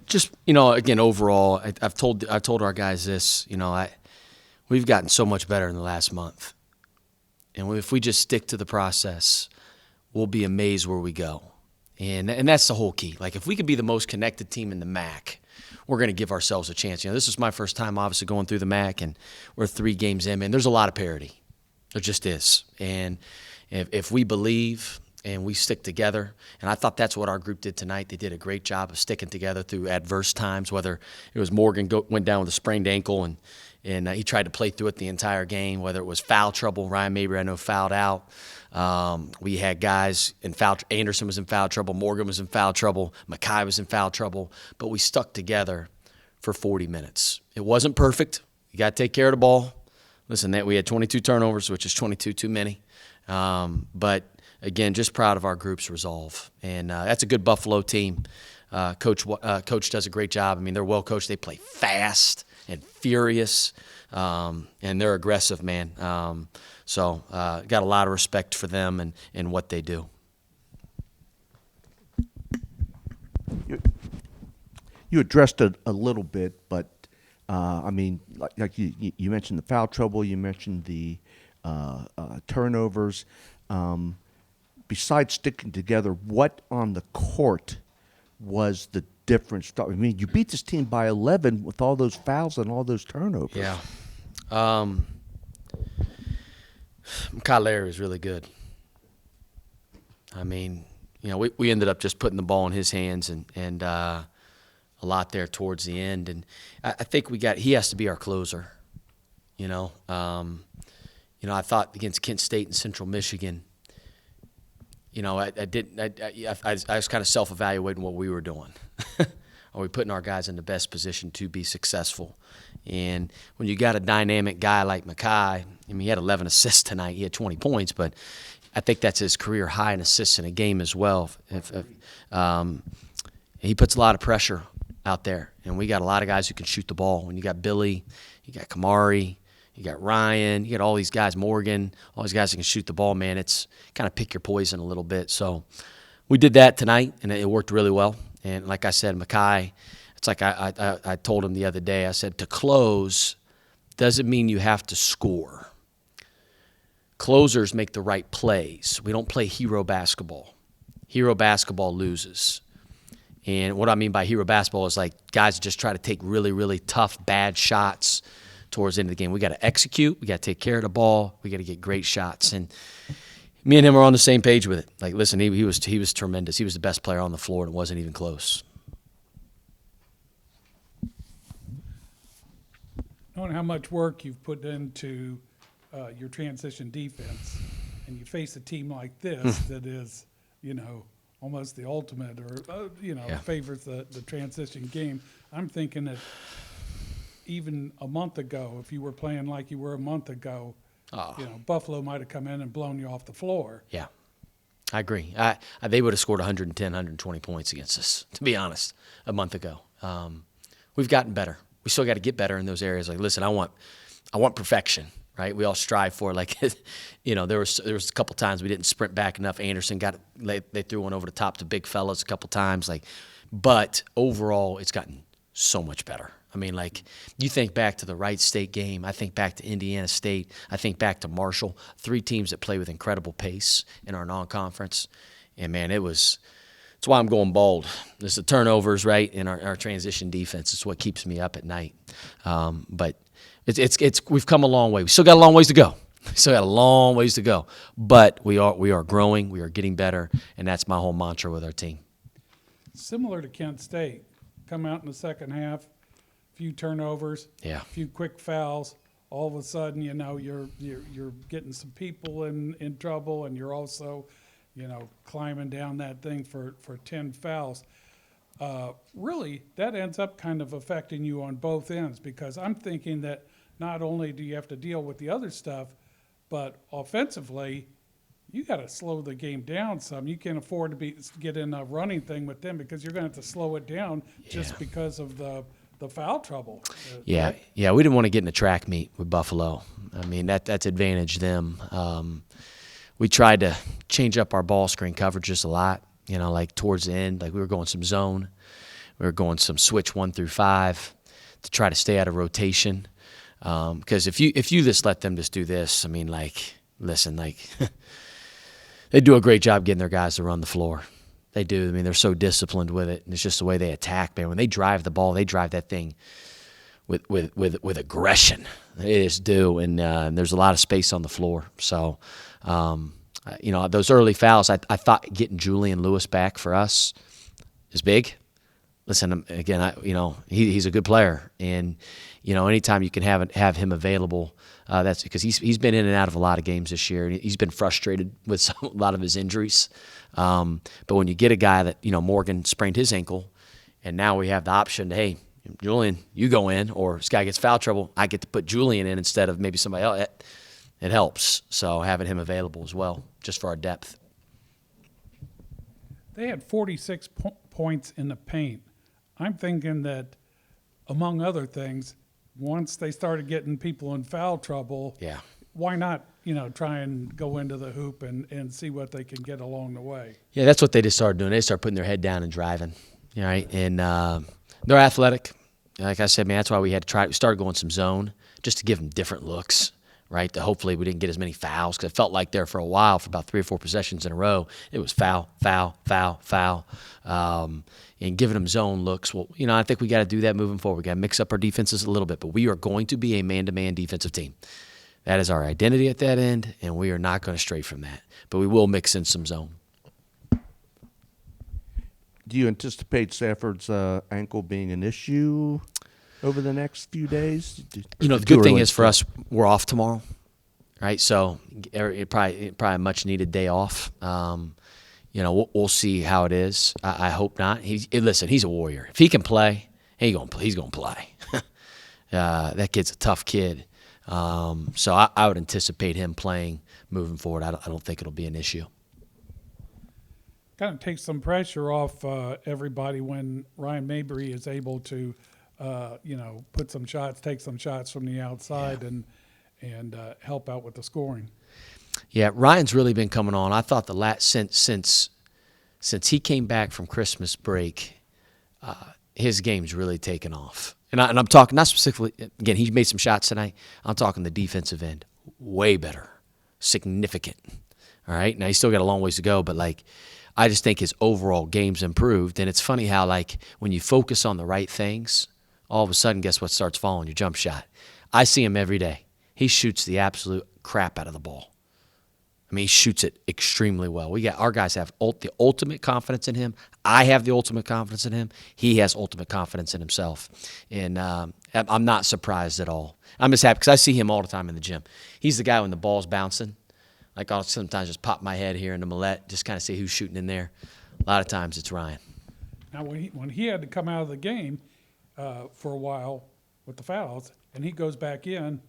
Just, again, overall, I've told our guys this. We've gotten so much better in the last month, and if we just stick to the process, we'll be amazed where we go. And that's the whole key. Like, if we could be the most connected team in the MAC, we're going to give ourselves a chance. This is my first time, obviously, going through the MAC, and we're 3 games in, and there's a lot of parity. There just is. And if we believe and we stick together, and I thought that's what our group did tonight. They did a great job of sticking together through adverse times, whether it was Morgan went down with a sprained ankle, and he tried to play through it the entire game, whether it was foul trouble. Ryan Mabry, I know, fouled out. We had guys in foul. Anderson was in foul trouble. Morgan was in foul trouble. Mekhi was in foul trouble. But we stuck together for 40 minutes. It wasn't perfect. You got to take care of the ball. Listen, we had 22 turnovers, which is 22 too many. But, again, just proud of our group's resolve. And that's a good Buffalo team. Coach does a great job. I mean, they're well coached. They play fast and furious, and they're aggressive, man. So got a lot of respect for them and what they do. You addressed it a little bit, but I mean, like you mentioned the foul trouble, you mentioned the turnovers. Besides sticking together, what on the court was the difference? I mean, you beat this team by 11 with all those fouls and all those turnovers. Yeah. Lairy is really good. I mean, we ended up just putting the ball in his hands and a lot there towards the end. And I think he has to be our closer. I thought against Kent State and Central Michigan, I was kind of self-evaluating what we were doing. Are we putting our guys in the best position to be successful? And when you got a dynamic guy like Mekhi, I mean, he had 11 assists tonight. He had 20 points, but I think that's his career high in assists in a game as well. He puts a lot of pressure out there, and we got a lot of guys who can shoot the ball. When you got Billy, you got Kamari, you got Ryan, you got all these guys, Morgan, all these guys that can shoot the ball, man. It's kind of pick your poison a little bit. So we did that tonight, and it worked really well. And like I said, Mekhi, it's like I told him the other day, I said, to close doesn't mean you have to score. Closers make the right plays. We don't play hero basketball. Hero basketball loses. And what I mean by hero basketball is like guys just try to take really, really tough, bad shots towards the end of the game. We got to execute. We got to take care of the ball. We got to get great shots. And me and him are on the same page with it. Like, listen, he was tremendous. He was the best player on the floor, and it wasn't even close. Knowing how much work you've put into your transition defense, and you face a team like this that is, almost the ultimate or, favors the transition game, I'm thinking that even a month ago, if you were playing like you were a month ago, Buffalo might have come in and blown you off the floor. Yeah, I agree. They would have scored 110, 120 points against us, to be honest, a month ago. We've gotten better. We still got to get better in those areas. Like, listen, I want perfection, right? We all strive for, like, there was a couple times we didn't sprint back enough. Anderson they threw one over the top to big fellas a couple times, but overall it's gotten so much better. I mean, like, you think back to the Wright State game. I think back to Indiana State. I think back to Marshall. 3 teams that play with incredible pace in our non-conference. And, man, it's why I'm going bold. It's the turnovers, right, in our transition defense. It's what keeps me up at night. But we've come a long way. We still got a long ways to go. But we are growing. We are getting better. And that's my whole mantra with our team. Similar to Kent State. Come out in the second half. Few turnovers, a few quick fouls. All of a sudden, you're getting some people in trouble, and you're also, climbing down that thing for 10 fouls. Really, that ends up kind of affecting you on both ends, because I'm thinking that not only do you have to deal with the other stuff, but offensively, you got to slow the game down some. You can't afford to get in a running thing with them, because you're going to have to slow it down just because of the foul trouble. Yeah, right? Yeah. We didn't want to get in a track meet with Buffalo. I mean, that's advantaged them. We tried to change up our ball screen coverages a lot, like towards the end. Like, we were going some zone. We were going some switch 1 through 5 to try to stay out of rotation. Because if you just let them just do this, I mean, like, listen, like they do a great job getting their guys to run the floor. They do. I mean, they're so disciplined with it, and it's just the way they attack, man. When they drive the ball, they drive that thing with aggression. They just do, and there's a lot of space on the floor. So, those early fouls, I thought getting Julian Lewis back for us is big. Listen, again, he's a good player, and anytime you can have him available, that's because he's been in and out of a lot of games this year, and he's been frustrated with a lot of his injuries. But when you get a guy that Morgan sprained his ankle, and now we have the option, hey, Julian, you go in, or this guy gets foul trouble, I get to put Julian in instead of maybe somebody else. It helps. So having him available as well, just for our depth. They had 46 points in the paint. I'm thinking that, among other things, once they started getting people in foul trouble, yeah, why not, try and go into the hoop and see what they can get along the way? Yeah, that's what they just started doing. They started putting their head down and driving, right? And they're athletic. Like I said, man, that's why we had to try. We started going some zone just to give them different looks, right? To hopefully we didn't get as many fouls, because it felt like there for a while, for about 3 or 4 possessions in a row, it was foul, foul, foul, foul. And giving them zone looks. Well, I think we got to do that moving forward. We got to mix up our defenses a little bit, but we are going to be a man-to-man defensive team. That is our identity at that end, and we are not going to stray from that. But we will mix in some zone. Do you anticipate Stafford's ankle being an issue over the next few days? The good thing is for us, we're off tomorrow, right? So probably a much-needed day off. We'll see how it is. I hope not. Listen, he's a warrior. If he can play, he's gonna play. That kid's a tough kid. So I would anticipate him playing moving forward. I don't think it'll be an issue. Kind of takes some pressure off everybody when Ryan Mabry is able to, put some shots, take some shots from the outside, and help out with the scoring. Yeah, Ryan's really been coming on. I thought since he came back from Christmas break, his game's really taken off. And I'm talking not specifically. Again, he made some shots tonight. I'm talking the defensive end, way better, significant. All right, now he's still got a long ways to go, but I just think his overall game's improved. And it's funny how when you focus on the right things, all of a sudden, guess what starts falling? Your jump shot. I see him every day. He shoots the absolute crap out of the ball. I mean, he shoots it extremely well. Our guys have the ultimate confidence in him. I have the ultimate confidence in him. He has ultimate confidence in himself. And I'm not surprised at all. I'm just happy because I see him all the time in the gym. He's the guy when the ball's bouncing. I'll sometimes just pop my head here in the Millette, just kind of see who's shooting in there. A lot of times it's Ryan. Now, when he had to come out of the game for a while with the fouls, and he goes back in,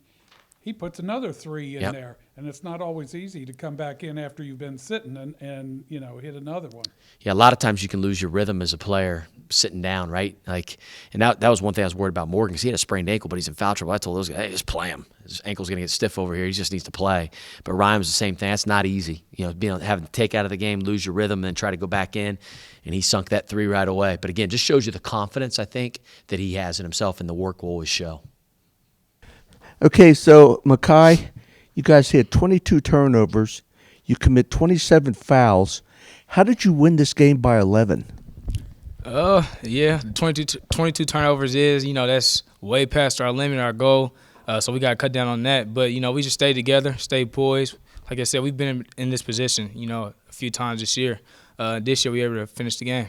he puts another 3 in there. And it's not always easy to come back in after you've been sitting and hit another one. Yeah, a lot of times you can lose your rhythm as a player sitting down, right? And that was one thing I was worried about Morgan, because he had a sprained ankle, but he's in foul trouble. I told those guys, hey, just play him. His ankle's going to get stiff over here. He just needs to play. But Ryan was the same thing. That's not easy. Having to take out of the game, lose your rhythm, and then try to go back in. And he sunk that 3 right away. But again, just shows you the confidence, I think, that he has in himself, and the work will always show. Okay, so Mekhi, you guys had 22 turnovers. You commit 27 fouls. How did you win this game by 11? 22 turnovers is, that's way past our limit, our goal. So we got to cut down on that. But, we just stayed together, stayed poised. Like I said, we've been in this position, a few times this year. This year we were able to finish the game.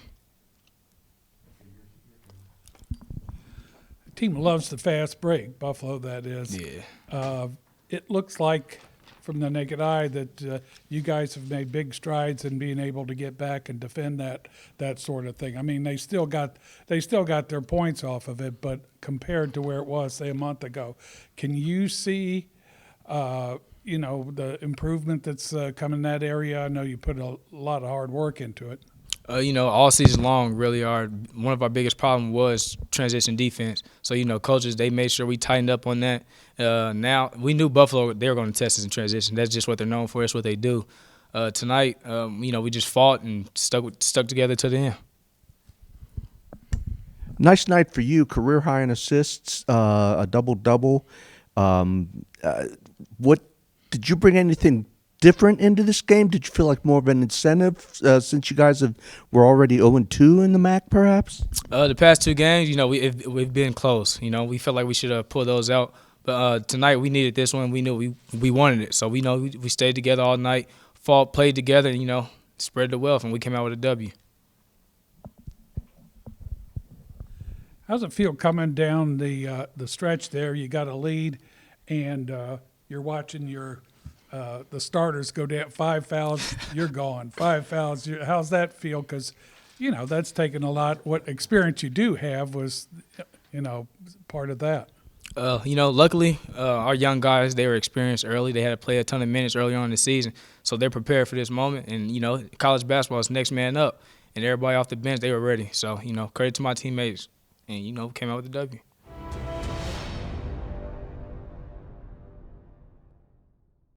Team loves the fast break, Buffalo, that is. Yeah. It looks like, from the naked eye, that you guys have made big strides in being able to get back and defend that sort of thing. I mean, they still got their points off of it, but compared to where it was, say, a month ago, can you see, the improvement that's come in that area? I know you put a lot of hard work into it. All season long, really, one of our biggest problems was transition defense. So, coaches, they made sure we tightened up on that. Now, we knew Buffalo, they were going to test us in transition. That's just what they're known for. That's what they do. Tonight, we just fought and stuck together to the end. Nice night for you. Career high in assists, a double-double. What did you bring anything different into this game? Did you feel like more of an incentive since you guys were already 0-2 in the MAC, perhaps? The past 2 games, we've been close. We felt like we should have pulled those out. But tonight we needed this one. We knew we wanted it. So we stayed together all night, fought, played together, and, spread the wealth, and we came out with a W. How's it feel coming down the stretch there? You got a lead, and you're watching the starters go down 5 fouls. You're gone 5 fouls. How's that feel? Because that's taken a lot. What experience you do have was part of that. Luckily, our young guys, they were experienced early. They had to play a ton of minutes early on in the season, so they're prepared for this moment. And college basketball is next man up, and everybody off the bench, they were ready. So credit to my teammates, and came out with the W.